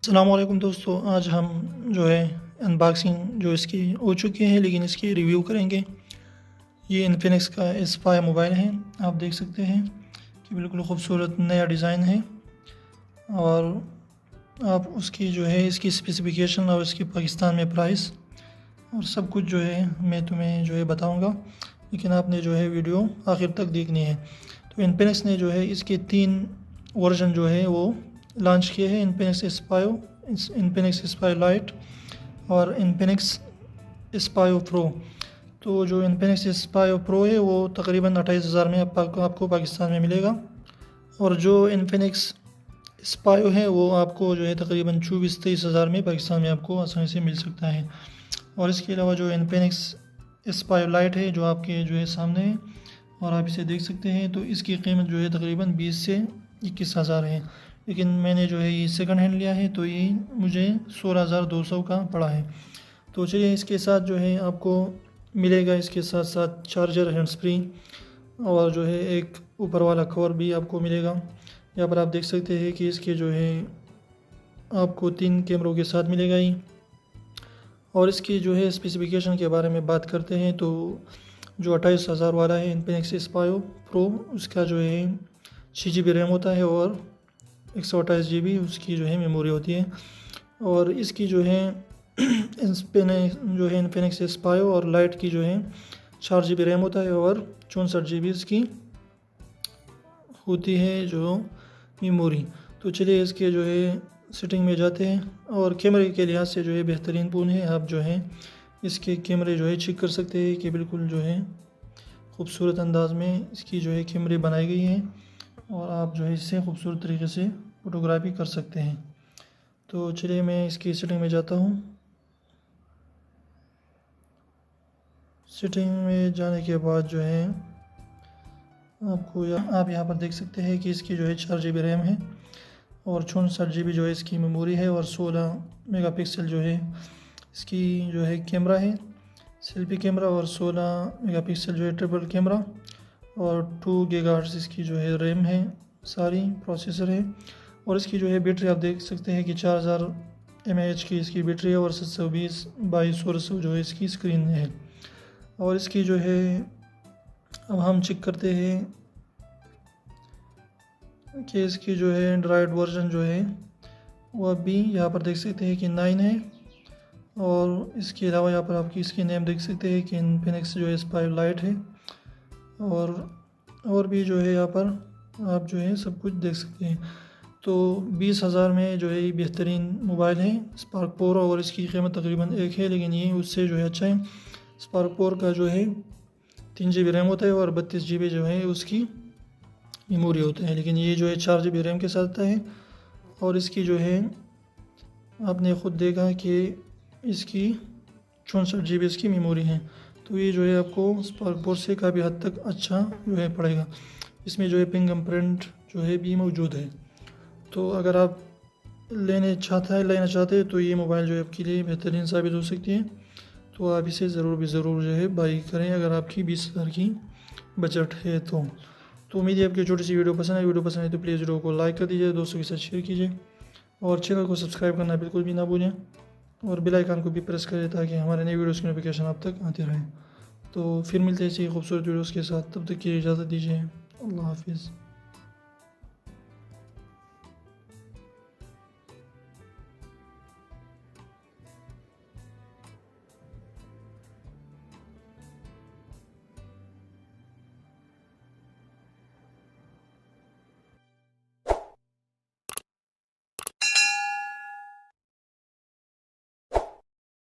अस्सलाम वालेकुम दोस्तों, आज हम जो है अनबॉक्सिंग जो इसकी हो चुकी है, लेकिन इसकी रिव्यू करेंगे। ये इन्फिनिक्स का S5 मोबाइल है। आप देख सकते हैं कि बिल्कुल ख़ूबसूरत नया डिज़ाइन है। और आप उसकी जो है इसकी स्पेसिफिकेशन और इसकी पाकिस्तान में प्राइस और सब कुछ जो है मैं तुम्हें जो है बताऊंगा, लेकिन आपने जो है वीडियो आखिर तक देखनी है। तो इन्फिनिक्स ने जो है इसके 3 वर्जन जो है वो लॉन्च किए हैं। इन्फिनिक्स S5 लाइट और इन्फिनिक्स S5 प्रो। तो जो इन्फिनिक्स S5 प्रो है वो तकरीबन 28,000 में आपको पाकिस्तान में मिलेगा, और जो इन्फिनिक्स S5 है वो आपको जो है तकरीबन 24-23,000 में पाकिस्तान में आपको आसानी से मिल सकता है। और इसके अलावा जो इन्फिनिक्स S5 लाइट है जो आपके जो है सामने है और आप इसे देख सकते हैं, तो इसकी कीमत जो है तकरीबन 20 से 21,000 है। लेकिन मैंने जो है ये सेकंड हैंड लिया है, तो ये मुझे 16,200 का पड़ा है। तो चलिए, इसके साथ जो है आपको मिलेगा इसके साथ साथ चार्जर, हैंड्स फ्री, और जो है एक ऊपर वाला कवर भी आपको मिलेगा। यहाँ पर आप देख सकते हैं कि इसके जो है आपको 3 कैमरों के साथ मिलेगा ही। और इसकी जो है स्पेसिफिकेशन के बारे में बात करते हैं, तो जो 28,000 वाला है इन्फिनिक्स S5 प्रो, उसका जो है 6 GB रैम होता है और 128 GB उसकी जो है मेमोरी होती है। और इसकी जो है इन्फिनिक्स S5 और लाइट की जो है 4 GB रैम होता है और 64 GB इसकी होती है जो मेमोरी। तो चलिए, इसके जो है सेटिंग में जाते हैं। और कैमरे के लिहाज से जो है बेहतरीन फ़ोन है। आप जो है इसके कैमरे जो है चेक कर सकते हैं कि बिल्कुल जो है ख़ूबसूरत अंदाज में इसकी जो है कैमरे बनाई गई हैं, और आप जो है इससे ख़ूबसूरत तरीके से फ़ोटोग्राफी कर सकते हैं। तो चलिए, मैं इसकी सेटिंग में जाता हूँ। सेटिंग में जाने के बाद जो है आप यहाँ पर देख सकते हैं कि इसकी जो है 4 GB रैम है और 64 GB जो है इसकी मेमोरी है, और 16 मेगापिक्सल जो है इसकी जो है कैमरा है, सेल्फी कैमरा, और 16 मेगापिक्सल जो है ट्रिपल कैमरा, और 2 गीगाहर्ट्ज़ इसकी जो है रैम है, सारी प्रोसेसर है। और इसकी जो है बैटरी आप देख सकते हैं कि 4000 mAh की इसकी बैटरी है और 720x1600 जो है इसकी स्क्रीन है। और इसकी जो है अब हम चेक करते हैं कि इसकी जो है एंड्रॉयड वर्जन जो है वो अभी यहाँ पर देख सकते हैं कि 9 है। और इसके अलावा यहाँ पर आपकी इसकी नेम देख सकते हैं कि इन्फिनिक्स जो है S5 लाइट है, और भी जो है यहाँ पर आप जो है सब कुछ देख सकते हैं। तो 20,000 में जो है ये बेहतरीन मोबाइल है स्पार्क प्रो, और इसकी कीमत तकरीबन 1 है, लेकिन ये उससे जो है अच्छा है। स्पार्क प्रो का जो है 3 GB रैम होता है और 32 GB जो है उसकी मेमोरी होता है, लेकिन ये जो है 4 GB रैम के साथ आता है। और इसकी जो है आपने ख़ुद देखा कि इसकी 64 GB इसकी मेमोरी है। तो ये जो है आपको स्पार्क प्रो से काफ़ी हद तक अच्छा जो है पड़ेगा। इसमें जो है फिंगरप्रिंट जो है भी मौजूद है। तो अगर आप लेना चाहते हैं तो ये मोबाइल जो है आपके लिए बेहतरीन साबित हो सकती है। तो आप इसे ज़रूर जो है बाई करें अगर आपकी 20,000 की बजट है तो। उम्मीद है आपकी छोटी सी वीडियो पसंद है। वीडियो पसंद है तो प्लीज़ वीडियो को लाइक कर दीजिए, दोस्तों के साथ शेयर कीजिए, और चैनल को सब्सक्राइब करना बिल्कुल भी ना भूलें, और बेल आइकन को भी प्रेस करें ताकि हमारे नए वीडियोज़ की नोटिफिकेशन आप तक आते रहें। तो फिर मिलते हैं ऐसी खूबसूरत वीडियोज़ के साथ, तब तक की इजाज़त दीजिए। अल्लाह हाफिज़।